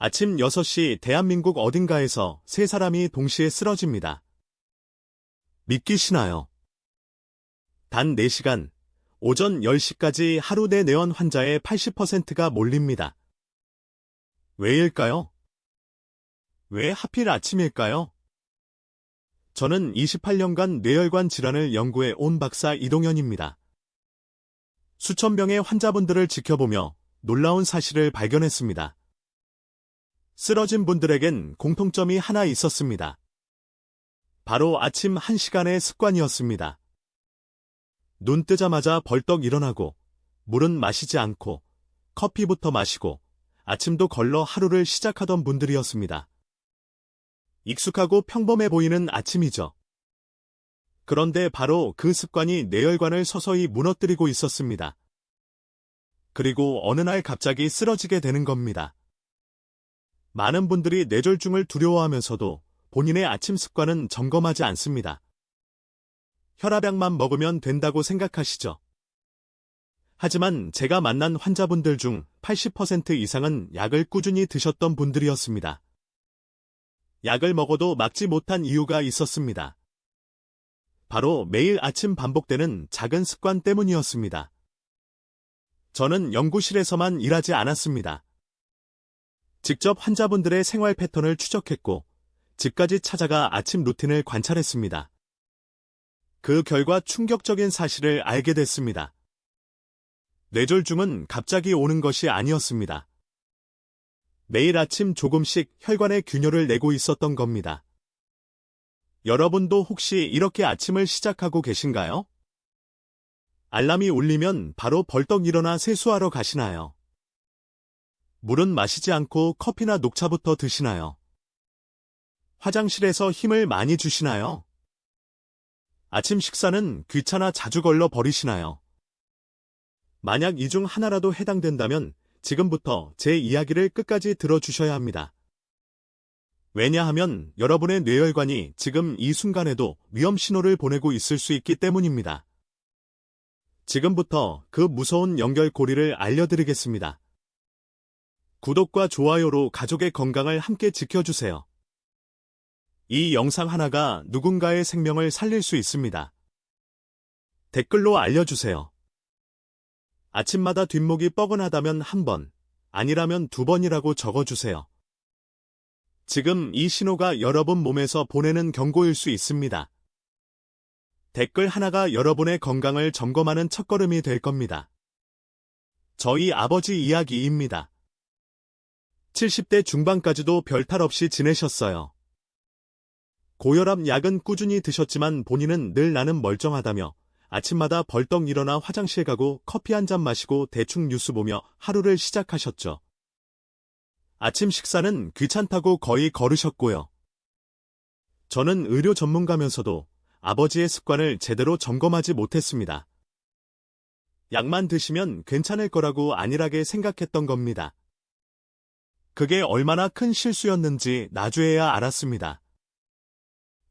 아침 6시 대한민국 어딘가에서 세 사람이 동시에 쓰러집니다. 믿기시나요? 단 4시간, 오전 10시까지 하루 내 뇌원 환자의 80%가 몰립니다. 왜일까요? 왜 하필 아침일까요? 저는 28년간 뇌혈관 질환을 연구해 온 박사 이동현입니다. 수천 명의 환자분들을 지켜보며 놀라운 사실을 발견했습니다. 쓰러진 분들에겐 공통점이 하나 있었습니다. 바로 아침 1시간의 습관이었습니다. 눈 뜨자마자 벌떡 일어나고, 물은 마시지 않고, 커피부터 마시고, 아침도 걸러 하루를 시작하던 분들이었습니다. 익숙하고 평범해 보이는 아침이죠. 그런데 바로 그 습관이 뇌혈관을 서서히 무너뜨리고 있었습니다. 그리고 어느 날 갑자기 쓰러지게 되는 겁니다. 많은 분들이 뇌졸중을 두려워하면서도 본인의 아침 습관은 점검하지 않습니다. 혈압약만 먹으면 된다고 생각하시죠? 하지만 제가 만난 환자분들 중 80% 이상은 약을 꾸준히 드셨던 분들이었습니다. 약을 먹어도 막지 못한 이유가 있었습니다. 바로 매일 아침 반복되는 작은 습관 때문이었습니다. 저는 연구실에서만 일하지 않았습니다. 직접 환자분들의 생활 패턴을 추적했고, 집까지 찾아가 아침 루틴을 관찰했습니다. 그 결과 충격적인 사실을 알게 됐습니다. 뇌졸중은 갑자기 오는 것이 아니었습니다. 매일 아침 조금씩 혈관에 균열을 내고 있었던 겁니다. 여러분도 혹시 이렇게 아침을 시작하고 계신가요? 알람이 울리면 바로 벌떡 일어나 세수하러 가시나요? 물은 마시지 않고 커피나 녹차부터 드시나요? 화장실에서 힘을 많이 주시나요? 아침 식사는 귀찮아 자주 걸러 버리시나요? 만약 이 중 하나라도 해당된다면 지금부터 제 이야기를 끝까지 들어주셔야 합니다. 왜냐하면 여러분의 뇌혈관이 지금 이 순간에도 위험 신호를 보내고 있을 수 있기 때문입니다. 지금부터 그 무서운 연결고리를 알려드리겠습니다. 구독과 좋아요로 가족의 건강을 함께 지켜주세요. 이 영상 하나가 누군가의 생명을 살릴 수 있습니다. 댓글로 알려주세요. 아침마다 뒷목이 뻐근하다면 1번, 아니라면 2번이라고 적어주세요. 지금 이 신호가 여러분 몸에서 보내는 경고일 수 있습니다. 댓글 하나가 여러분의 건강을 점검하는 첫걸음이 될 겁니다. 저희 아버지 이야기입니다. 70대 중반까지도 별탈 없이 지내셨어요. 고혈압 약은 꾸준히 드셨지만 본인은 늘 나는 멀쩡하다며 아침마다 벌떡 일어나 화장실 가고 커피 한 잔 마시고 대충 뉴스 보며 하루를 시작하셨죠. 아침 식사는 귀찮다고 거의 거르셨고요. 저는 의료 전문가면서도 아버지의 습관을 제대로 점검하지 못했습니다. 약만 드시면 괜찮을 거라고 안일하게 생각했던 겁니다. 그게 얼마나 큰 실수였는지 나중에야 알았습니다.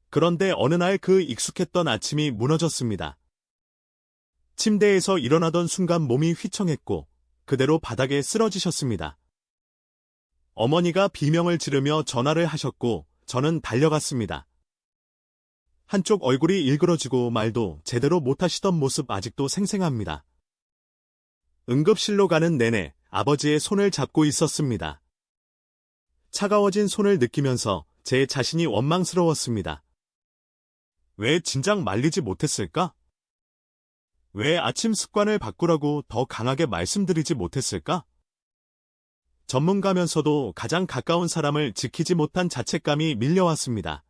그런데 어느 날 그 익숙했던 아침이 무너졌습니다. 침대에서 일어나던 순간 몸이 휘청했고 그대로 바닥에 쓰러지셨습니다. 어머니가 비명을 지르며 전화를 하셨고 저는 달려갔습니다. 한쪽 얼굴이 일그러지고 말도 제대로 못하시던 모습 아직도 생생합니다. 응급실로 가는 내내 아버지의 손을 잡고 있었습니다. 차가워진 손을 느끼면서 제 자신이 원망스러웠습니다. 왜 진작 말리지 못했을까? 왜 아침 습관을 바꾸라고 더 강하게 말씀드리지 못했을까? 전문가면서도 가장 가까운 사람을 지키지 못한 자책감이 밀려왔습니다.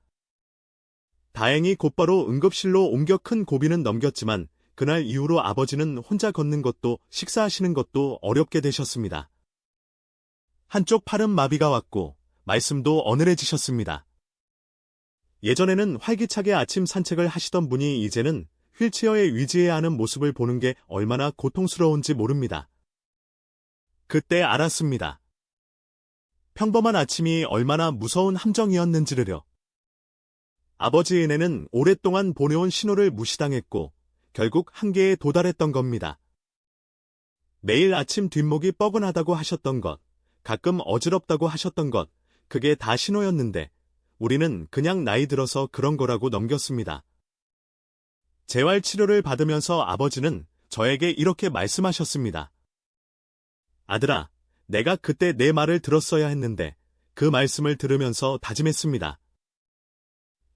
다행히 곧바로 응급실로 옮겨 큰 고비는 넘겼지만 그날 이후로 아버지는 혼자 걷는 것도 식사하시는 것도 어렵게 되셨습니다. 한쪽 팔은 마비가 왔고 말씀도 어눌해지셨습니다. 예전에는 활기차게 아침 산책을 하시던 분이 이제는 휠체어에 의지해야 하는 모습을 보는 게 얼마나 고통스러운지 모릅니다. 그때 알았습니다. 평범한 아침이 얼마나 무서운 함정이었는지를요. 아버지의 은혜는 오랫동안 보내온 신호를 무시당했고 결국 한계에 도달했던 겁니다. 매일 아침 뒷목이 뻐근하다고 하셨던 것, 가끔 어지럽다고 하셨던 것, 그게 다 신호였는데 우리는 그냥 나이 들어서 그런 거라고 넘겼습니다. 재활 치료를 받으면서 아버지는 저에게 이렇게 말씀하셨습니다. 아들아, 내가 그때 내 말을 들었어야 했는데 그 말씀을 들으면서 다짐했습니다.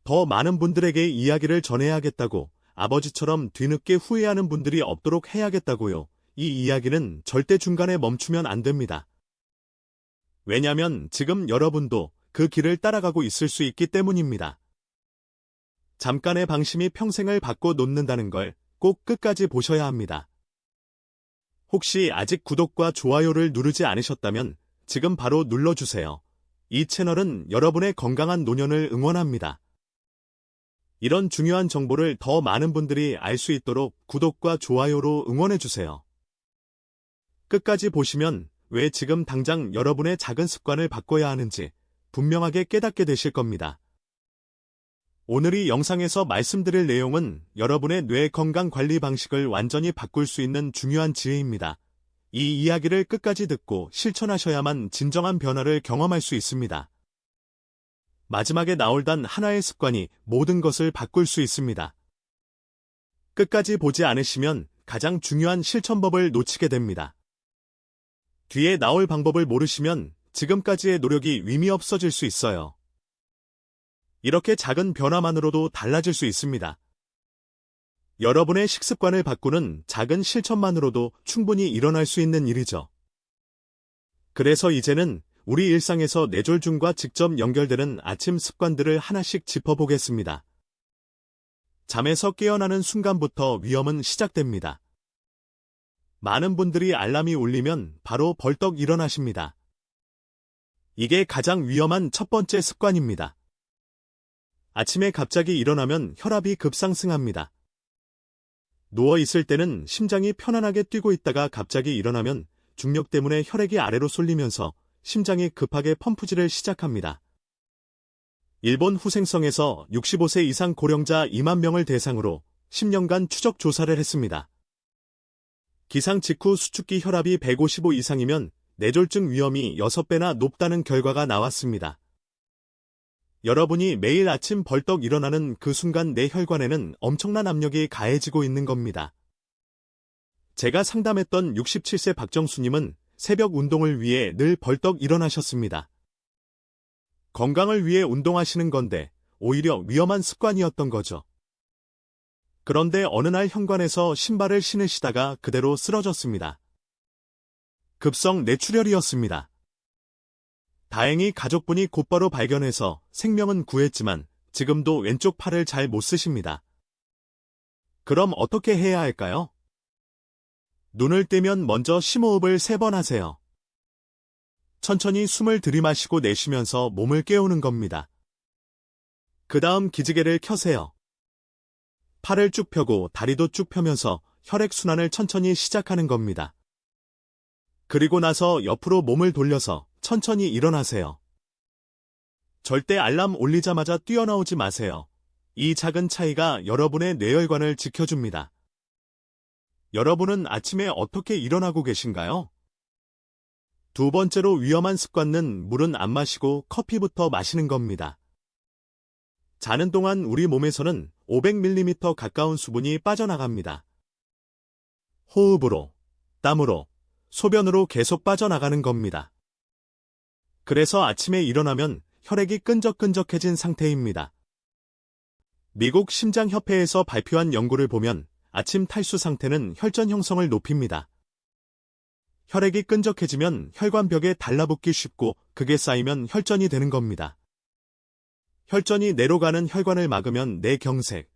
더 많은 분들에게 이야기를 전해야겠다고, 아버지처럼 뒤늦게 후회하는 분들이 없도록 해야겠다고요. 이 이야기는 절대 중간에 멈추면 안 됩니다. 왜냐면 지금 여러분도 그 길을 따라가고 있을 수 있기 때문입니다. 잠깐의 방심이 평생을 바꿔 놓는다는 걸 꼭 끝까지 보셔야 합니다. 혹시 아직 구독과 좋아요를 누르지 않으셨다면 지금 바로 눌러주세요. 이 채널은 여러분의 건강한 노년을 응원합니다. 이런 중요한 정보를 더 많은 분들이 알 수 있도록 구독과 좋아요로 응원해주세요. 끝까지 보시면 왜 지금 당장 여러분의 작은 습관을 바꿔야 하는지 분명하게 깨닫게 되실 겁니다. 오늘 이 영상에서 말씀드릴 내용은 여러분의 뇌 건강 관리 방식을 완전히 바꿀 수 있는 중요한 지혜입니다. 이 이야기를 끝까지 듣고 실천하셔야만 진정한 변화를 경험할 수 있습니다. 마지막에 나올 단 하나의 습관이 모든 것을 바꿀 수 있습니다. 끝까지 보지 않으시면 가장 중요한 실천법을 놓치게 됩니다. 뒤에 나올 방법을 모르시면 지금까지의 노력이 의미 없어질 수 있어요. 이렇게 작은 변화만으로도 달라질 수 있습니다. 여러분의 식습관을 바꾸는 작은 실천만으로도 충분히 일어날 수 있는 일이죠. 그래서 이제는 우리 일상에서 뇌졸중과 직접 연결되는 아침 습관들을 하나씩 짚어보겠습니다. 잠에서 깨어나는 순간부터 위험은 시작됩니다. 많은 분들이 알람이 울리면 바로 벌떡 일어나십니다. 이게 가장 위험한 첫 번째 습관입니다. 아침에 갑자기 일어나면 혈압이 급상승합니다. 누워있을 때는 심장이 편안하게 뛰고 있다가 갑자기 일어나면 중력 때문에 혈액이 아래로 쏠리면서 심장이 급하게 펌프질을 시작합니다. 일본 후생성에서 65세 이상 고령자 2만 명을 대상으로 10년간 추적 조사를 했습니다. 기상 직후 수축기 혈압이 155 이상이면 뇌졸중 위험이 6배나 높다는 결과가 나왔습니다. 여러분이 매일 아침 벌떡 일어나는 그 순간 내 혈관에는 엄청난 압력이 가해지고 있는 겁니다. 제가 상담했던 67세 박정수님은 새벽 운동을 위해 늘 벌떡 일어나셨습니다. 건강을 위해 운동하시는 건데 오히려 위험한 습관이었던 거죠. 그런데 어느 날 현관에서 신발을 신으시다가 그대로 쓰러졌습니다. 급성 뇌출혈이었습니다. 다행히 가족분이 곧바로 발견해서 생명은 구했지만 지금도 왼쪽 팔을 잘 못 쓰십니다. 그럼 어떻게 해야 할까요? 눈을 떼면 먼저 심호흡을 3번 하세요. 천천히 숨을 들이마시고 내쉬면서 몸을 깨우는 겁니다. 그 다음 기지개를 켜세요. 팔을 쭉 펴고 다리도 쭉 펴면서 혈액순환을 천천히 시작하는 겁니다. 그리고 나서 옆으로 몸을 돌려서 천천히 일어나세요. 절대 알람 울리자마자 뛰어나오지 마세요. 이 작은 차이가 여러분의 뇌혈관을 지켜줍니다. 여러분은 아침에 어떻게 일어나고 계신가요? 두 번째로 위험한 습관은 물은 안 마시고 커피부터 마시는 겁니다. 자는 동안 우리 몸에서는 500ml 가까운 수분이 빠져나갑니다. 호흡으로, 땀으로, 소변으로 계속 빠져나가는 겁니다. 그래서 아침에 일어나면 혈액이 끈적끈적해진 상태입니다. 미국 심장협회에서 발표한 연구를 보면 아침 탈수 상태는 혈전 형성을 높입니다. 혈액이 끈적해지면 혈관벽에 달라붙기 쉽고 그게 쌓이면 혈전이 되는 겁니다. 혈전이 뇌로 가는 혈관을 막으면 뇌경색,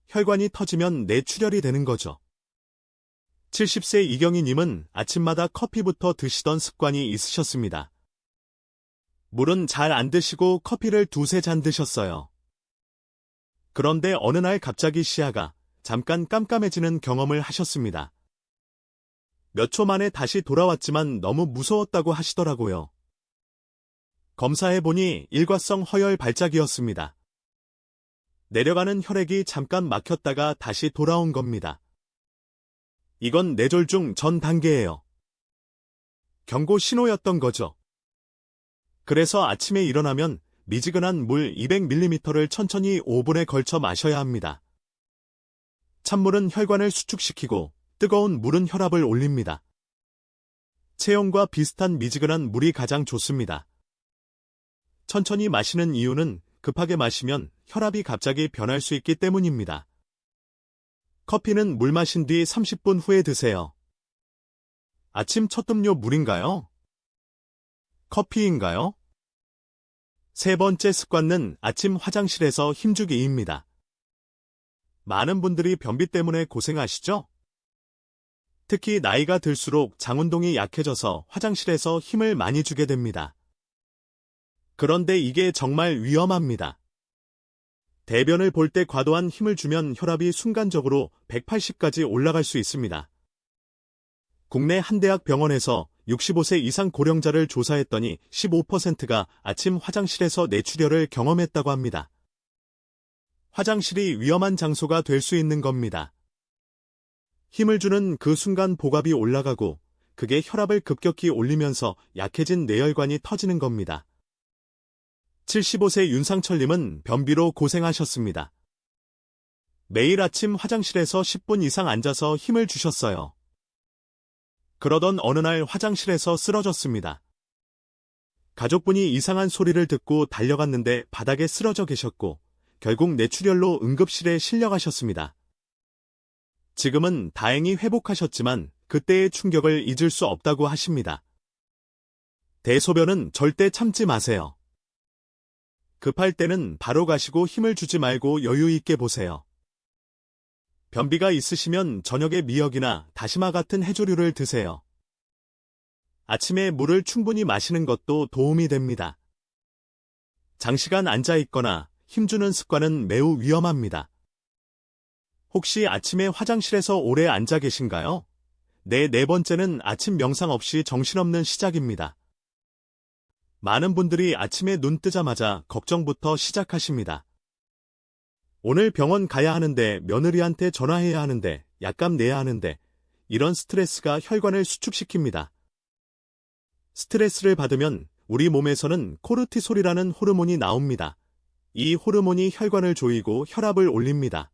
혈관이 터지면 뇌출혈이 되는 거죠. 70세 이경희님은 아침마다 커피부터 드시던 습관이 있으셨습니다. 물은 잘 안 드시고 커피를 2-3잔 드셨어요. 그런데 어느 날 갑자기 시야가 잠깐 깜깜해지는 경험을 하셨습니다. 몇 초 만에 다시 돌아왔지만 너무 무서웠다고 하시더라고요. 검사해보니 일과성 허혈 발작이었습니다. 내려가는 혈액이 잠깐 막혔다가 다시 돌아온 겁니다. 이건 뇌졸중 전 단계예요. 경고 신호였던 거죠. 그래서 아침에 일어나면 미지근한 물 200ml를 천천히 5분에 걸쳐 마셔야 합니다. 찬물은 혈관을 수축시키고 뜨거운 물은 혈압을 올립니다. 체온과 비슷한 미지근한 물이 가장 좋습니다. 천천히 마시는 이유는 급하게 마시면 혈압이 갑자기 변할 수 있기 때문입니다. 커피는 물 마신 뒤 30분 후에 드세요. 아침 첫 음료 물인가요? 커피인가요? 세 번째 습관은 아침 화장실에서 힘주기입니다. 많은 분들이 변비 때문에 고생하시죠? 특히 나이가 들수록 장운동이 약해져서 화장실에서 힘을 많이 주게 됩니다. 그런데 이게 정말 위험합니다. 대변을 볼 때 과도한 힘을 주면 혈압이 순간적으로 180까지 올라갈 수 있습니다. 국내 한 대학 병원에서 65세 이상 고령자를 조사했더니 15%가 아침 화장실에서 뇌출혈을 경험했다고 합니다. 화장실이 위험한 장소가 될 수 있는 겁니다. 힘을 주는 그 순간 복압이 올라가고 그게 혈압을 급격히 올리면서 약해진 뇌혈관이 터지는 겁니다. 75세 윤상철님은 변비로 고생하셨습니다. 매일 아침 화장실에서 10분 이상 앉아서 힘을 주셨어요. 그러던 어느 날 화장실에서 쓰러졌습니다. 가족분이 이상한 소리를 듣고 달려갔는데 바닥에 쓰러져 계셨고 결국 뇌출혈로 응급실에 실려가셨습니다. 지금은 다행히 회복하셨지만 그때의 충격을 잊을 수 없다고 하십니다. 대소변은 절대 참지 마세요. 급할 때는 바로 가시고 힘을 주지 말고 여유 있게 보세요. 변비가 있으시면 저녁에 미역이나 다시마 같은 해조류를 드세요. 아침에 물을 충분히 마시는 것도 도움이 됩니다. 장시간 앉아 있거나 힘주는 습관은 매우 위험합니다. 혹시 아침에 화장실에서 오래 앉아 계신가요? 네 번째는 아침 명상 없이 정신없는 시작입니다. 많은 분들이 아침에 눈 뜨자마자 걱정부터 시작하십니다. 오늘 병원 가야 하는데, 며느리한테 전화해야 하는데, 약값 내야 하는데, 이런 스트레스가 혈관을 수축시킵니다. 스트레스를 받으면 우리 몸에서는 코르티솔이라는 호르몬이 나옵니다. 이 호르몬이 혈관을 조이고 혈압을 올립니다.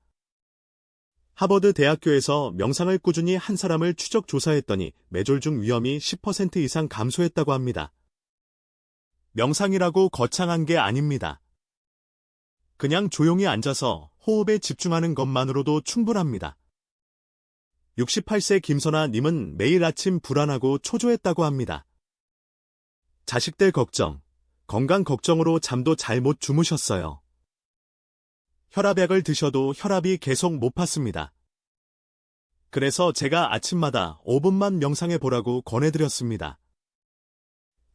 하버드 대학교에서 명상을 꾸준히 한 사람을 추적 조사했더니 뇌졸중 위험이 10% 이상 감소했다고 합니다. 명상이라고 거창한 게 아닙니다. 그냥 조용히 앉아서 호흡에 집중하는 것만으로도 충분합니다. 68세 김선아님은 매일 아침 불안하고 초조했다고 합니다. 자식들 걱정, 건강 걱정으로 잠도 잘 못 주무셨어요. 혈압약을 드셔도 혈압이 계속 못 팠습니다. 그래서 제가 아침마다 5분만 명상해 보라고 권해드렸습니다.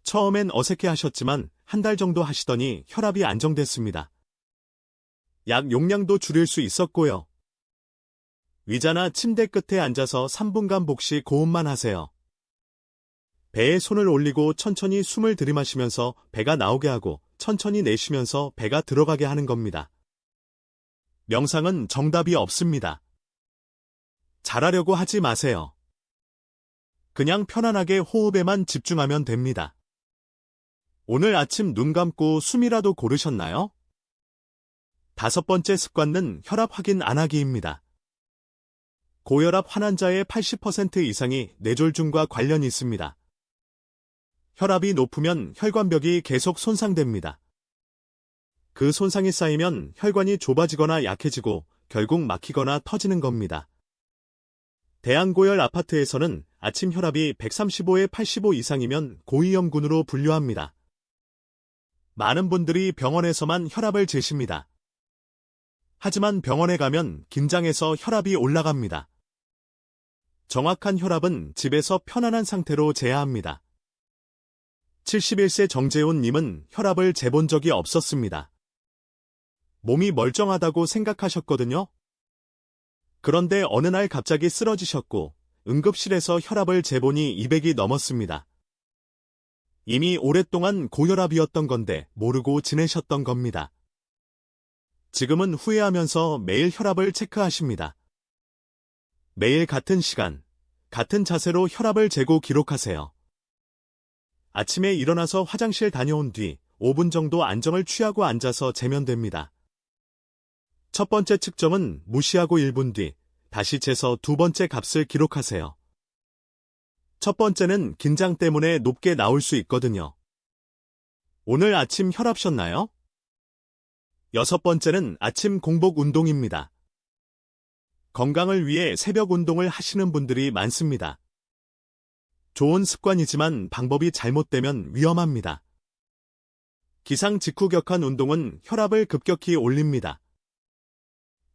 처음엔 어색해 하셨지만 한 달 정도 하시더니 혈압이 안정됐습니다. 약 용량도 줄일 수 있었고요. 의자나 침대 끝에 앉아서 3분간 복식 고음만 하세요. 배에 손을 올리고 천천히 숨을 들이마시면서 배가 나오게 하고 천천히 내쉬면서 배가 들어가게 하는 겁니다. 명상은 정답이 없습니다. 잘하려고 하지 마세요. 그냥 편안하게 호흡에만 집중하면 됩니다. 오늘 아침 눈 감고 숨이라도 고르셨나요? 5번째 습관은 혈압 확인 안 하기입니다. 고혈압 환환자의 80% 이상이 뇌졸중과 관련이 있습니다. 혈압이 높으면 혈관벽이 계속 손상됩니다. 그 손상이 쌓이면 혈관이 좁아지거나 약해지고 결국 막히거나 터지는 겁니다. 대한고열 아파트에서는 아침 혈압이 135에 85 이상이면 고위험군으로 분류합니다. 많은 분들이 병원에서만 혈압을 재십니다. 하지만 병원에 가면 긴장해서 혈압이 올라갑니다. 정확한 혈압은 집에서 편안한 상태로 재야 합니다. 71세 정재훈님은 혈압을 재본 적이 없었습니다. 몸이 멀쩡하다고 생각하셨거든요. 그런데 어느 날 갑자기 쓰러지셨고 응급실에서 혈압을 재보니 200이 넘었습니다. 이미 오랫동안 고혈압이었던 건데 모르고 지내셨던 겁니다. 지금은 후회하면서 매일 혈압을 체크하십니다. 매일 같은 시간, 같은 자세로 혈압을 재고 기록하세요. 아침에 일어나서 화장실 다녀온 뒤 5분 정도 안정을 취하고 앉아서 재면 됩니다. 첫 번째 측정은 무시하고 1분 뒤 다시 재서 두 번째 값을 기록하세요. 첫 번째는 긴장 때문에 높게 나올 수 있거든요. 오늘 아침 혈압 쉬었나요? 여섯 번째는 아침 공복 운동입니다. 건강을 위해 새벽 운동을 하시는 분들이 많습니다. 좋은 습관이지만 방법이 잘못되면 위험합니다. 기상 직후 격한 운동은 혈압을 급격히 올립니다.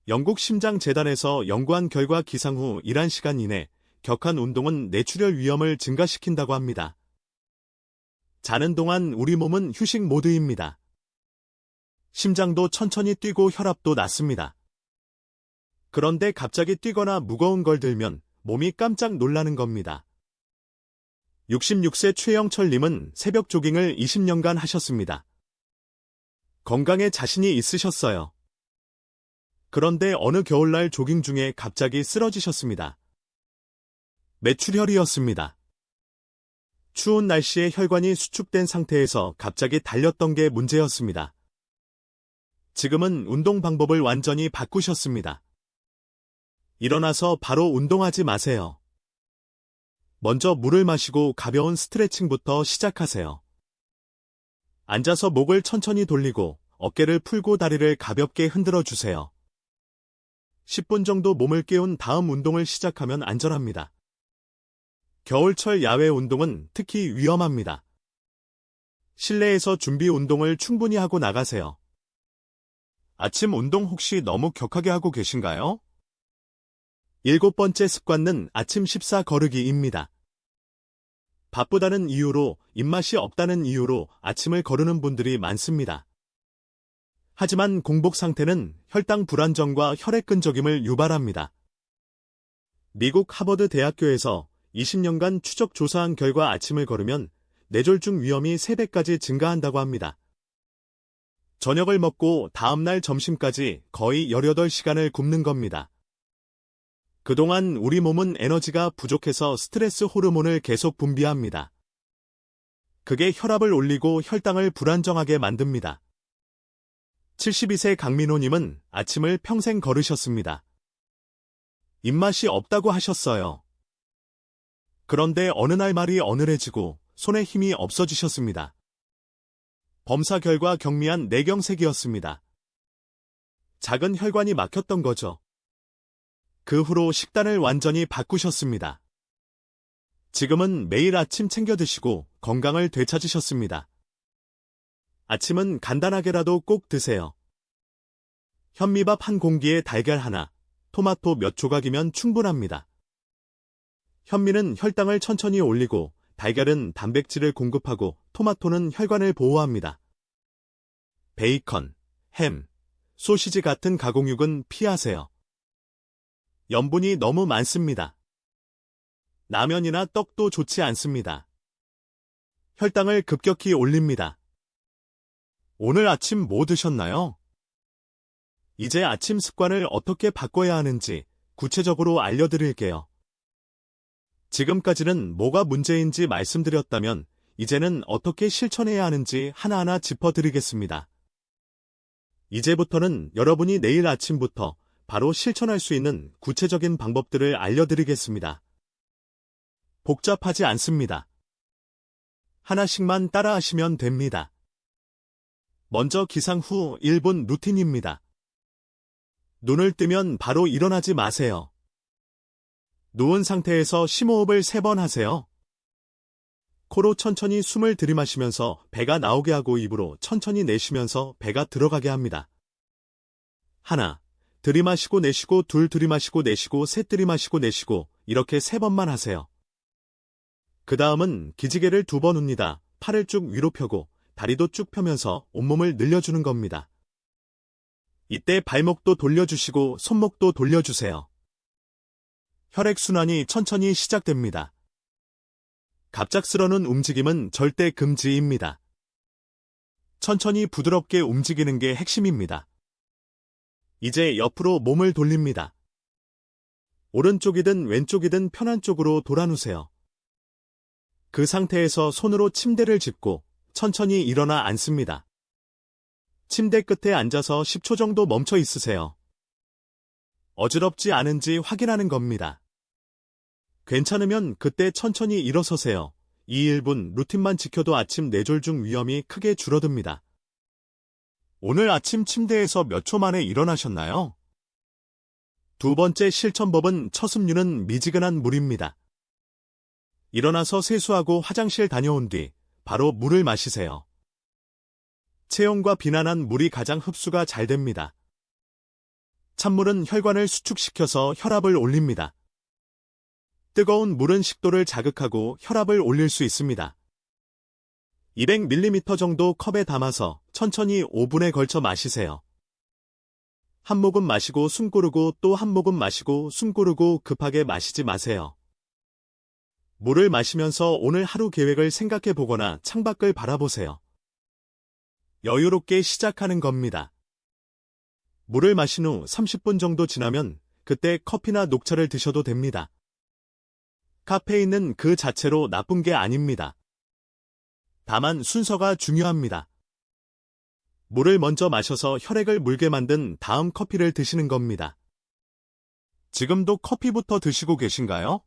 영국 심장재단에서 연구한 결과 기상 후 일한 시간 이내 격한 운동은 뇌출혈 위험을 증가시킨다고 합니다. 자는 동안 우리 몸은 휴식 모드입니다. 심장도 천천히 뛰고 혈압도 낮습니다. 그런데 갑자기 뛰거나 무거운 걸 들면 몸이 깜짝 놀라는 겁니다. 66세 최영철님은 새벽 조깅을 20년간 하셨습니다. 건강에 자신이 있으셨어요. 그런데 어느 겨울날 조깅 중에 갑자기 쓰러지셨습니다. 뇌출혈이었습니다. 추운 날씨에 혈관이 수축된 상태에서 갑자기 달렸던 게 문제였습니다. 지금은 운동 방법을 완전히 바꾸셨습니다. 일어나서 바로 운동하지 마세요. 먼저 물을 마시고 가벼운 스트레칭부터 시작하세요. 앉아서 목을 천천히 돌리고 어깨를 풀고 다리를 가볍게 흔들어 주세요. 10분 정도 몸을 깨운 다음 운동을 시작하면 안전합니다. 겨울철 야외 운동은 특히 위험합니다. 실내에서 준비 운동을 충분히 하고 나가세요. 아침 운동 혹시 너무 격하게 하고 계신가요? 7번째 습관은 아침 14 거르기입니다. 바쁘다는 이유로, 입맛이 없다는 이유로 아침을 거르는 분들이 많습니다. 하지만 공복 상태는 혈당 불안정과 혈액 끈적임을 유발합니다. 미국 하버드 대학교에서 20년간 추적 조사한 결과 아침을 거르면 뇌졸중 위험이 3배까지 증가한다고 합니다. 저녁을 먹고 다음날 점심까지 거의 18시간을 굶는 겁니다. 그동안 우리 몸은 에너지가 부족해서 스트레스 호르몬을 계속 분비합니다. 그게 혈압을 올리고 혈당을 불안정하게 만듭니다. 72세 강민호님은 아침을 평생 거르셨습니다. 입맛이 없다고 하셨어요. 그런데 어느 날 말이 어눌해지고 손에 힘이 없어지셨습니다. 검사 결과 경미한 뇌경색이었습니다. 작은 혈관이 막혔던 거죠. 그 후로 식단을 완전히 바꾸셨습니다. 지금은 매일 아침 챙겨 드시고 건강을 되찾으셨습니다. 아침은 간단하게라도 꼭 드세요. 현미밥 한 공기에 달걀 하나, 토마토 몇 조각이면 충분합니다. 현미는 혈당을 천천히 올리고 달걀은 단백질을 공급하고 토마토는 혈관을 보호합니다. 베이컨, 햄, 소시지 같은 가공육은 피하세요. 염분이 너무 많습니다. 라면이나 떡도 좋지 않습니다. 혈당을 급격히 올립니다. 오늘 아침 뭐 드셨나요? 이제 아침 습관을 어떻게 바꿔야 하는지 구체적으로 알려드릴게요. 지금까지는 뭐가 문제인지 말씀드렸다면 이제는 어떻게 실천해야 하는지 하나하나 짚어드리겠습니다. 이제부터는 여러분이 내일 아침부터 바로 실천할 수 있는 구체적인 방법들을 알려드리겠습니다. 복잡하지 않습니다. 하나씩만 따라하시면 됩니다. 먼저 기상 후 1분 루틴입니다. 눈을 뜨면 바로 일어나지 마세요. 누운 상태에서 심호흡을 3번 하세요. 코로 천천히 숨을 들이마시면서 배가 나오게 하고 입으로 천천히 내쉬면서 배가 들어가게 합니다. 하나, 들이마시고 내쉬고, 둘, 들이마시고 내쉬고, 셋, 들이마시고 내쉬고, 이렇게 3번만 하세요. 그 다음은 기지개를 2번 웁니다. 팔을 쭉 위로 펴고 다리도 쭉 펴면서 온몸을 늘려주는 겁니다. 이때 발목도 돌려주시고 손목도 돌려주세요. 혈액순환이 천천히 시작됩니다. 갑작스러운 움직임은 절대 금지입니다. 천천히 부드럽게 움직이는 게 핵심입니다. 이제 옆으로 몸을 돌립니다. 오른쪽이든 왼쪽이든 편한 쪽으로 돌아누세요. 그 상태에서 손으로 침대를 짚고 천천히 일어나 앉습니다. 침대 끝에 앉아서 10초 정도 멈춰 있으세요. 어지럽지 않은지 확인하는 겁니다. 괜찮으면 그때 천천히 일어서세요. 이 1분 루틴만 지켜도 아침 뇌졸중 위험이 크게 줄어듭니다. 오늘 아침 침대에서 몇 초 만에 일어나셨나요? 두 번째 실천법은 첫 습류는 미지근한 물입니다. 일어나서 세수하고 화장실 다녀온 뒤 바로 물을 마시세요. 체온과 비난한 물이 가장 흡수가 잘 됩니다. 찬물은 혈관을 수축시켜서 혈압을 올립니다. 뜨거운 물은 식도를 자극하고 혈압을 올릴 수 있습니다. 200ml 정도 컵에 담아서 천천히 5분에 걸쳐 마시세요. 한 모금 마시고 숨 고르고 또 한 모금 마시고 숨 고르고 급하게 마시지 마세요. 물을 마시면서 오늘 하루 계획을 생각해 보거나 창밖을 바라보세요. 여유롭게 시작하는 겁니다. 물을 마신 후 30분 정도 지나면 그때 커피나 녹차를 드셔도 됩니다. 카페인은 그 자체로 나쁜 게 아닙니다. 다만 순서가 중요합니다. 물을 먼저 마셔서 혈액을 물게 만든 다음 커피를 드시는 겁니다. 지금도 커피부터 드시고 계신가요?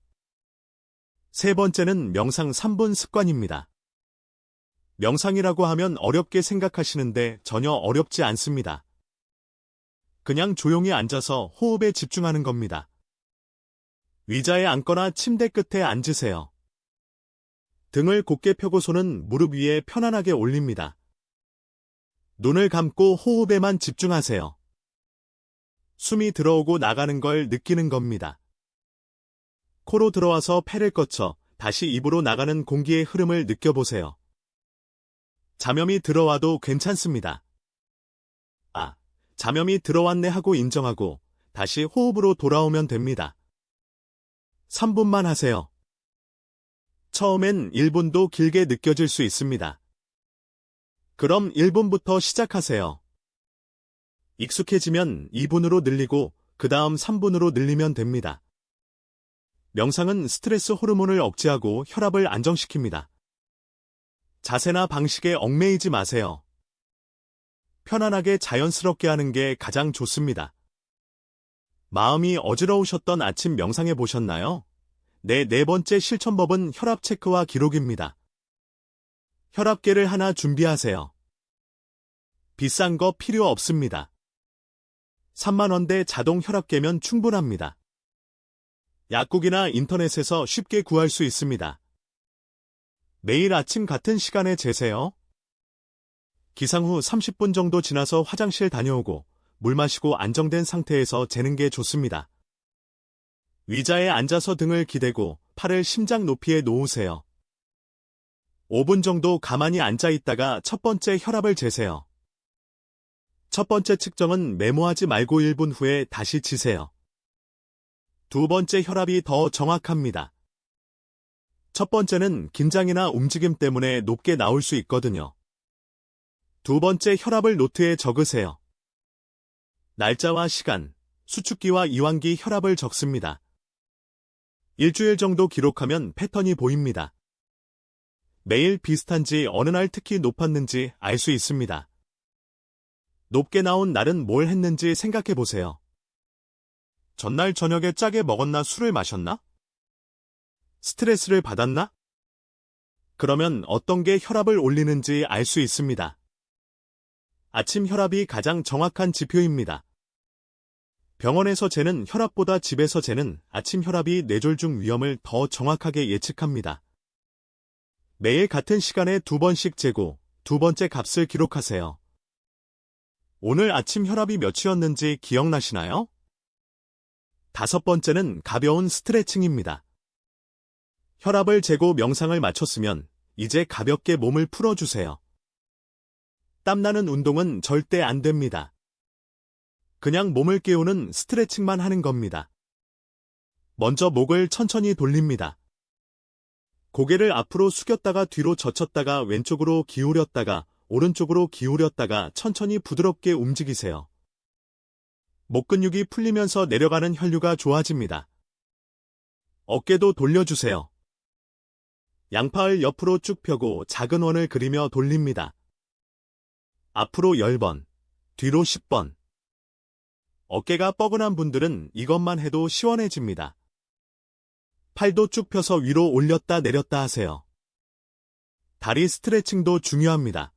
세 번째는 명상 3분 습관입니다. 명상이라고 하면 어렵게 생각하시는데 전혀 어렵지 않습니다. 그냥 조용히 앉아서 호흡에 집중하는 겁니다. 의자에 앉거나 침대 끝에 앉으세요. 등을 곧게 펴고 손은 무릎 위에 편안하게 올립니다. 눈을 감고 호흡에만 집중하세요. 숨이 들어오고 나가는 걸 느끼는 겁니다. 코로 들어와서 폐를 거쳐 다시 입으로 나가는 공기의 흐름을 느껴보세요. 잠염이 들어와도 괜찮습니다. 잠염이 들어왔네 하고 인정하고 다시 호흡으로 돌아오면 됩니다. 3분만 하세요. 처음엔 1분도 길게 느껴질 수 있습니다. 그럼 1분부터 시작하세요. 익숙해지면 2분으로 늘리고 그 다음 3분으로 늘리면 됩니다. 명상은 스트레스 호르몬을 억제하고 혈압을 안정시킵니다. 자세나 방식에 얽매이지 마세요. 편안하게 자연스럽게 하는 게 가장 좋습니다. 마음이 어지러우셨던 아침 명상해 보셨나요? 네 번째 실천법은 혈압 체크와 기록입니다. 혈압계를 하나 준비하세요. 비싼 거 필요 없습니다. 3만원대 자동 혈압계면 충분합니다. 약국이나 인터넷에서 쉽게 구할 수 있습니다. 매일 아침 같은 시간에 재세요. 기상 후 30분 정도 지나서 화장실 다녀오고 물 마시고 안정된 상태에서 재는 게 좋습니다. 의자에 앉아서 등을 기대고 팔을 심장 높이에 놓으세요. 5분 정도 가만히 앉아 있다가 첫 번째 혈압을 재세요. 첫 번째 측정은 메모하지 말고 1분 후에 다시 지세요. 두 번째 혈압이 더 정확합니다. 첫 번째는 긴장이나 움직임 때문에 높게 나올 수 있거든요. 두 번째 혈압을 노트에 적으세요. 날짜와 시간, 수축기와 이완기 혈압을 적습니다. 일주일 정도 기록하면 패턴이 보입니다. 매일 비슷한지 어느 날 특히 높았는지 알 수 있습니다. 높게 나온 날은 뭘 했는지 생각해 보세요. 전날 저녁에 짜게 먹었나 술을 마셨나? 스트레스를 받았나? 그러면 어떤 게 혈압을 올리는지 알 수 있습니다. 아침 혈압이 가장 정확한 지표입니다. 병원에서 재는 혈압보다 집에서 재는 아침 혈압이 뇌졸중 위험을 더 정확하게 예측합니다. 매일 같은 시간에 2번씩 재고 두 번째 값을 기록하세요. 오늘 아침 혈압이 몇이었는지 기억나시나요? 다섯 번째는 가벼운 스트레칭입니다. 혈압을 재고 명상을 마쳤으면 이제 가볍게 몸을 풀어주세요. 땀나는 운동은 절대 안 됩니다. 그냥 몸을 깨우는 스트레칭만 하는 겁니다. 먼저 목을 천천히 돌립니다. 고개를 앞으로 숙였다가 뒤로 젖혔다가 왼쪽으로 기울였다가 오른쪽으로 기울였다가 천천히 부드럽게 움직이세요. 목 근육이 풀리면서 내려가는 혈류가 좋아집니다. 어깨도 돌려주세요. 양팔을 옆으로 쭉 펴고 작은 원을 그리며 돌립니다. 앞으로 10번, 뒤로 10번. 어깨가 뻐근한 분들은 이것만 해도 시원해집니다. 팔도 쭉 펴서 위로 올렸다 내렸다 하세요. 다리 스트레칭도 중요합니다.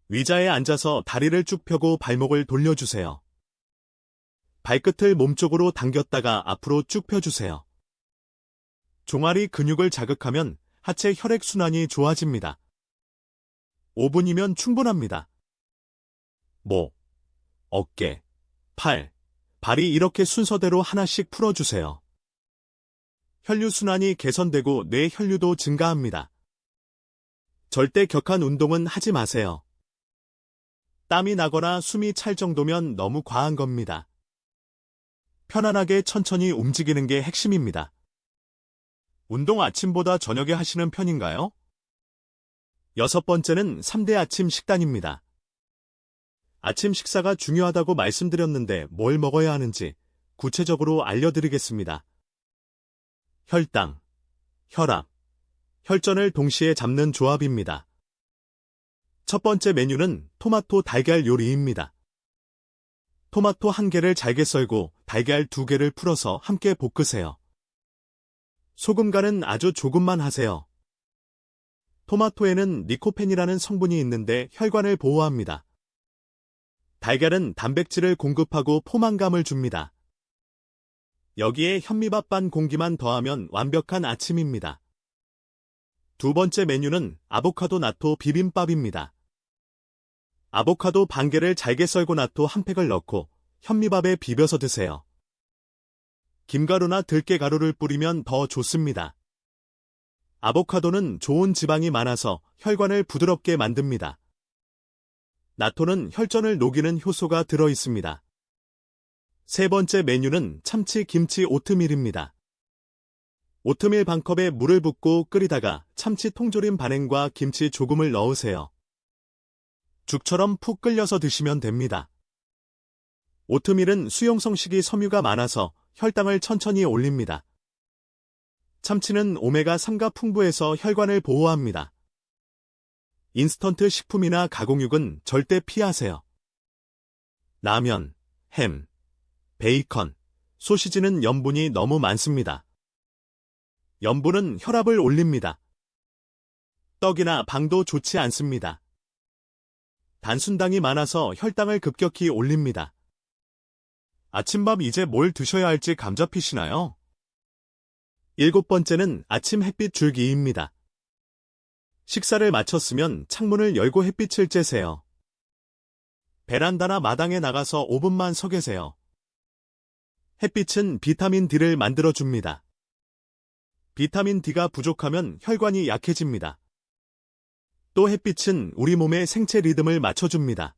의자에 앉아서 다리를 쭉 펴고 발목을 돌려주세요. 발끝을 몸쪽으로 당겼다가 앞으로 쭉 펴주세요. 종아리 근육을 자극하면 하체 혈액순환이 좋아집니다. 5분이면 충분합니다. 목, 어깨, 팔, 발이 이렇게 순서대로 하나씩 풀어주세요. 혈류순환이 개선되고 뇌 혈류도 증가합니다. 절대 격한 운동은 하지 마세요. 땀이 나거나 숨이 찰 정도면 너무 과한 겁니다. 편안하게 천천히 움직이는 게 핵심입니다. 운동 아침보다 저녁에 하시는 편인가요? 6번째는 3대 아침 식단입니다. 아침 식사가 중요하다고 말씀드렸는데 뭘 먹어야 하는지 구체적으로 알려드리겠습니다. 혈당, 혈압, 혈전을 동시에 잡는 조합입니다. 첫 번째 메뉴는 토마토 달걀 요리입니다. 토마토 1개를 잘게 썰고 달걀 2개를 풀어서 함께 볶으세요. 소금 간은 아주 조금만 하세요. 토마토에는 리코펜이라는 성분이 있는데 혈관을 보호합니다. 달걀은 단백질을 공급하고 포만감을 줍니다. 여기에 현미밥 반 공기만 더하면 완벽한 아침입니다. 두 번째 메뉴는 아보카도 나토 비빔밥입니다. 아보카도 반 개를 잘게 썰고 나토 한 팩을 넣고 현미밥에 비벼서 드세요. 김가루나 들깨가루를 뿌리면 더 좋습니다. 아보카도는 좋은 지방이 많아서 혈관을 부드럽게 만듭니다. 나토는 혈전을 녹이는 효소가 들어 있습니다. 세 번째 메뉴는 참치 김치 오트밀입니다. 오트밀 반컵에 물을 붓고 끓이다가 참치 통조림 반행과 김치 조금을 넣으세요. 죽처럼 푹 끓여서 드시면 됩니다. 오트밀은 수용성식이 섬유가 많아서 혈당을 천천히 올립니다. 참치는 오메가3가 풍부해서 혈관을 보호합니다. 인스턴트 식품이나 가공육은 절대 피하세요. 라면, 햄, 베이컨, 소시지는 염분이 너무 많습니다. 염분은 혈압을 올립니다. 떡이나 빵도 좋지 않습니다. 단순당이 많아서 혈당을 급격히 올립니다. 아침밥 이제 뭘 드셔야 할지 감 잡히시나요? 7번째는 아침 햇빛 줄기입니다. 식사를 마쳤으면 창문을 열고 햇빛을 쬐세요. 베란다나 마당에 나가서 5분만 서 계세요. 햇빛은 비타민 D를 만들어줍니다. 비타민 D가 부족하면 혈관이 약해집니다. 또 햇빛은 우리 몸의 생체 리듬을 맞춰줍니다.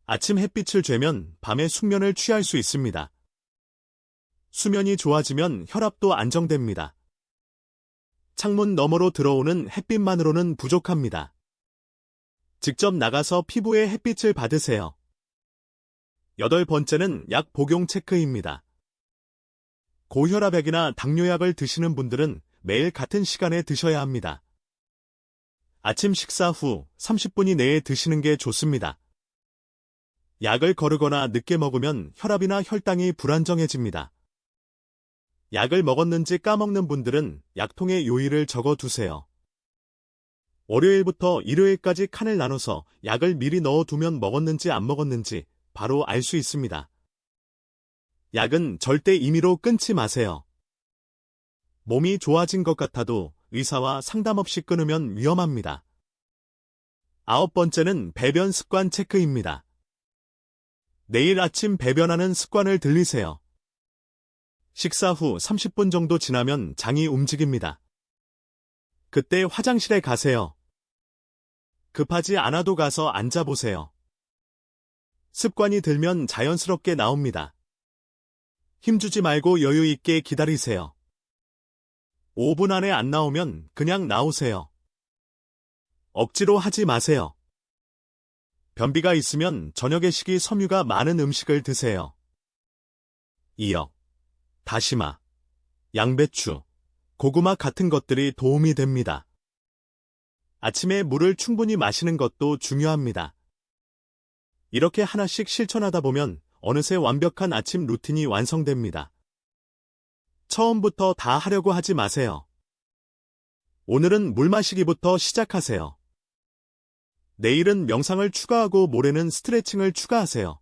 아침 햇빛을 쬐면 밤에 숙면을 취할 수 있습니다. 수면이 좋아지면 혈압도 안정됩니다. 창문 너머로 들어오는 햇빛만으로는 부족합니다. 직접 나가서 피부에 햇빛을 받으세요. 8번째는 약 복용 체크입니다. 고혈압약이나 당뇨약을 드시는 분들은 매일 같은 시간에 드셔야 합니다. 아침 식사 후 30분 이내에 드시는 게 좋습니다. 약을 거르거나 늦게 먹으면 혈압이나 혈당이 불안정해집니다. 약을 먹었는지 까먹는 분들은 약통에 요일을 적어두세요. 월요일부터 일요일까지 칸을 나눠서 약을 미리 넣어두면 먹었는지 안 먹었는지 바로 알 수 있습니다. 약은 절대 임의로 끊지 마세요. 몸이 좋아진 것 같아도 의사와 상담 없이 끊으면 위험합니다. 9번째는 배변 습관 체크입니다. 내일 아침 배변하는 습관을 들리세요. 식사 후 30분 정도 지나면 장이 움직입니다. 그때 화장실에 가세요. 급하지 않아도 가서 앉아보세요. 습관이 들면 자연스럽게 나옵니다. 힘주지 말고 여유 있게 기다리세요. 5분 안에 안 나오면 그냥 나오세요. 억지로 하지 마세요. 변비가 있으면 저녁에 식이 섬유가 많은 음식을 드세요. 이어 다시마, 양배추, 고구마 같은 것들이 도움이 됩니다. 아침에 물을 충분히 마시는 것도 중요합니다. 이렇게 하나씩 실천하다 보면 어느새 완벽한 아침 루틴이 완성됩니다. 처음부터 다 하려고 하지 마세요. 오늘은 물 마시기부터 시작하세요. 내일은 명상을 추가하고 모레는 스트레칭을 추가하세요.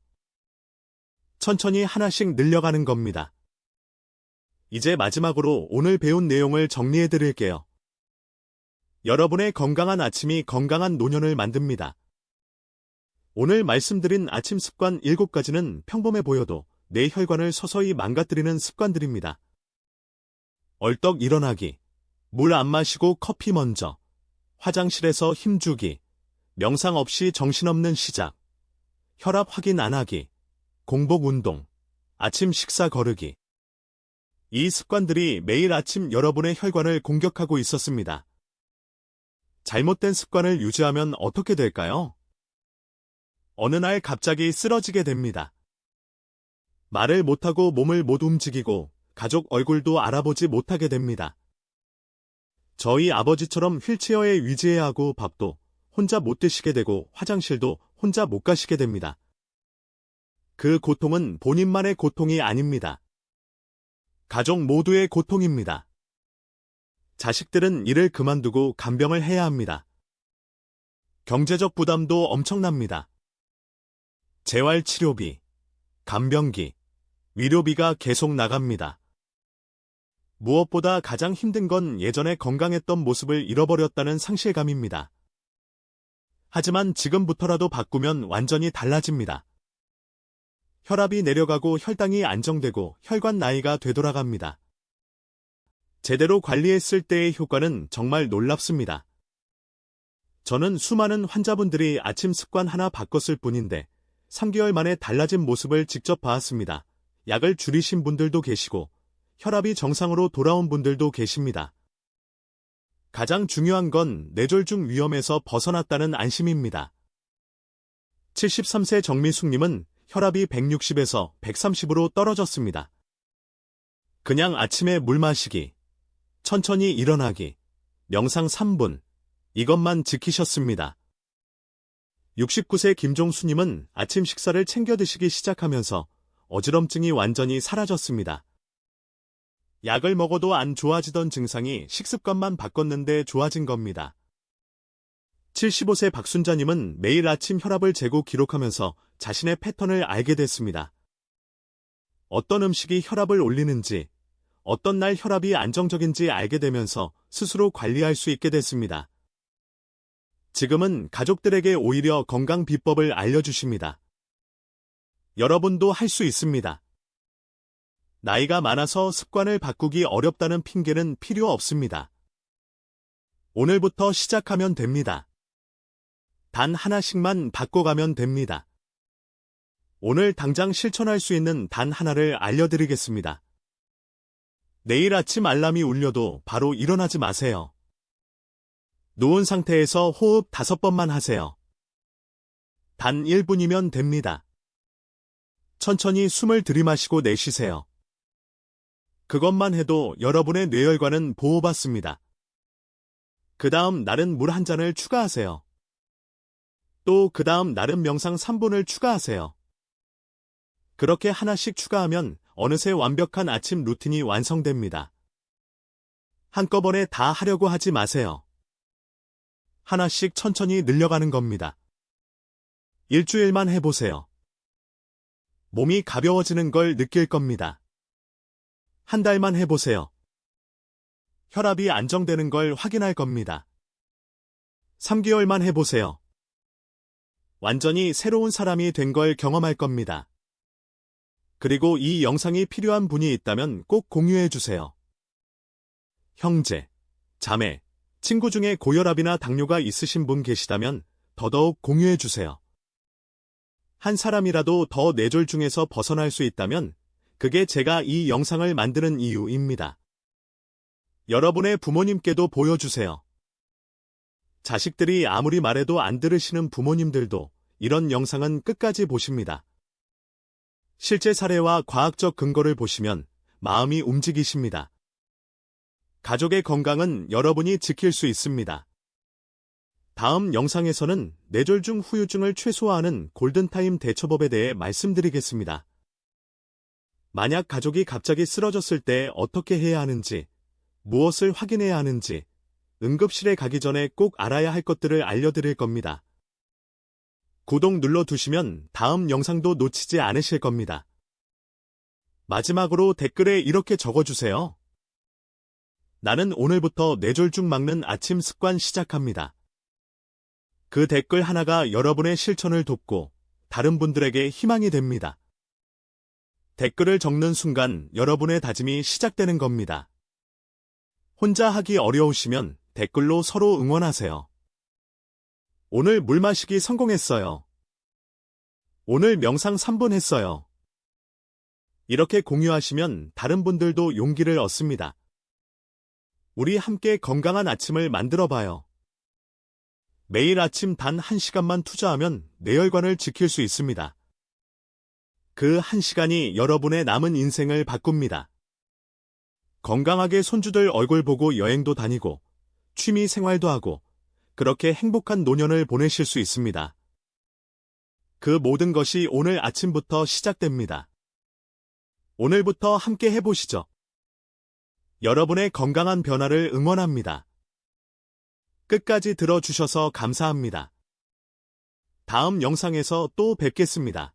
천천히 하나씩 늘려가는 겁니다. 이제 마지막으로 오늘 배운 내용을 정리해 드릴게요. 여러분의 건강한 아침이 건강한 노년을 만듭니다. 오늘 말씀드린 아침 습관 7가지는 평범해 보여도 내 혈관을 서서히 망가뜨리는 습관들입니다. 얼떡 일어나기, 물 안 마시고 커피 먼저, 화장실에서 힘주기, 명상 없이 정신없는 시작, 혈압 확인 안 하기, 공복 운동, 아침 식사 거르기. 이 습관들이 매일 아침 여러분의 혈관을 공격하고 있었습니다. 잘못된 습관을 유지하면 어떻게 될까요? 어느 날 갑자기 쓰러지게 됩니다. 말을 못하고 몸을 못 움직이고 가족 얼굴도 알아보지 못하게 됩니다. 저희 아버지처럼 휠체어에 위지해야 하고 밥도 혼자 못 드시게 되고 화장실도 혼자 못 가시게 됩니다. 그 고통은 본인만의 고통이 아닙니다. 가족 모두의 고통입니다. 자식들은 일을 그만두고 간병을 해야 합니다. 경제적 부담도 엄청납니다. 재활치료비, 간병기, 위료비가 계속 나갑니다. 무엇보다 가장 힘든 건 예전에 건강했던 모습을 잃어버렸다는 상실감입니다. 하지만 지금부터라도 바꾸면 완전히 달라집니다. 혈압이 내려가고 혈당이 안정되고 혈관 나이가 되돌아갑니다. 제대로 관리했을 때의 효과는 정말 놀랍습니다. 저는 수많은 환자분들이 아침 습관 하나 바꿨을 뿐인데 3개월 만에 달라진 모습을 직접 봤습니다. 약을 줄이신 분들도 계시고 혈압이 정상으로 돌아온 분들도 계십니다. 가장 중요한 건 뇌졸중 위험에서 벗어났다는 안심입니다. 73세 정미숙님은 혈압이 160에서 130으로 떨어졌습니다. 그냥 아침에 물 마시기, 천천히 일어나기, 명상 3분, 이것만 지키셨습니다. 69세 김종수님은 아침 식사를 챙겨 드시기 시작하면서 어지럼증이 완전히 사라졌습니다. 약을 먹어도 안 좋아지던 증상이 식습관만 바꿨는데 좋아진 겁니다. 75세 박순자님은 매일 아침 혈압을 재고 기록하면서 자신의 패턴을 알게 됐습니다. 어떤 음식이 혈압을 올리는지, 어떤 날 혈압이 안정적인지 알게 되면서 스스로 관리할 수 있게 됐습니다. 지금은 가족들에게 오히려 건강 비법을 알려주십니다. 여러분도 할 수 있습니다. 나이가 많아서 습관을 바꾸기 어렵다는 핑계는 필요 없습니다. 오늘부터 시작하면 됩니다. 단 하나씩만 바꿔가면 됩니다. 오늘 당장 실천할 수 있는 단 하나를 알려드리겠습니다. 내일 아침 알람이 울려도 바로 일어나지 마세요. 누운 상태에서 호흡 5번만 하세요. 단 1분이면 됩니다. 천천히 숨을 들이마시고 내쉬세요. 그것만 해도 여러분의 뇌혈관은 보호받습니다. 그 다음 날은 물 한 잔을 추가하세요. 또 그 다음 날은 명상 3분을 추가하세요. 그렇게 하나씩 추가하면 어느새 완벽한 아침 루틴이 완성됩니다. 한꺼번에 다 하려고 하지 마세요. 하나씩 천천히 늘려가는 겁니다. 일주일만 해보세요. 몸이 가벼워지는 걸 느낄 겁니다. 한 달만 해보세요. 혈압이 안정되는 걸 확인할 겁니다. 3개월만 해보세요. 완전히 새로운 사람이 된 걸 경험할 겁니다. 그리고 이 영상이 필요한 분이 있다면 꼭 공유해주세요. 형제, 자매, 친구 중에 고혈압이나 당뇨가 있으신 분 계시다면 더더욱 공유해주세요. 한 사람이라도 더 뇌졸중에서 벗어날 수 있다면 그게 제가 이 영상을 만드는 이유입니다. 여러분의 부모님께도 보여주세요. 자식들이 아무리 말해도 안 들으시는 부모님들도 이런 영상은 끝까지 보십니다. 실제 사례와 과학적 근거를 보시면 마음이 움직이십니다. 가족의 건강은 여러분이 지킬 수 있습니다. 다음 영상에서는 뇌졸중 후유증을 최소화하는 골든타임 대처법에 대해 말씀드리겠습니다. 만약 가족이 갑자기 쓰러졌을 때 어떻게 해야 하는지, 무엇을 확인해야 하는지, 응급실에 가기 전에 꼭 알아야 할 것들을 알려드릴 겁니다. 구독 눌러두시면 다음 영상도 놓치지 않으실 겁니다. 마지막으로 댓글에 이렇게 적어주세요. 나는 오늘부터 뇌졸중 막는 아침 습관 시작합니다. 그 댓글 하나가 여러분의 실천을 돕고 다른 분들에게 희망이 됩니다. 댓글을 적는 순간 여러분의 다짐이 시작되는 겁니다. 혼자 하기 어려우시면 댓글로 서로 응원하세요. 오늘 물 마시기 성공했어요. 오늘 명상 3분 했어요. 이렇게 공유하시면 다른 분들도 용기를 얻습니다. 우리 함께 건강한 아침을 만들어봐요. 매일 아침 단 1시간만 투자하면 뇌혈관을 지킬 수 있습니다. 그 1시간이 여러분의 남은 인생을 바꿉니다. 건강하게 손주들 얼굴 보고 여행도 다니고 취미 생활도 하고 그렇게 행복한 노년을 보내실 수 있습니다. 그 모든 것이 오늘 아침부터 시작됩니다. 오늘부터 함께 해보시죠. 여러분의 건강한 변화를 응원합니다. 끝까지 들어주셔서 감사합니다. 다음 영상에서 또 뵙겠습니다.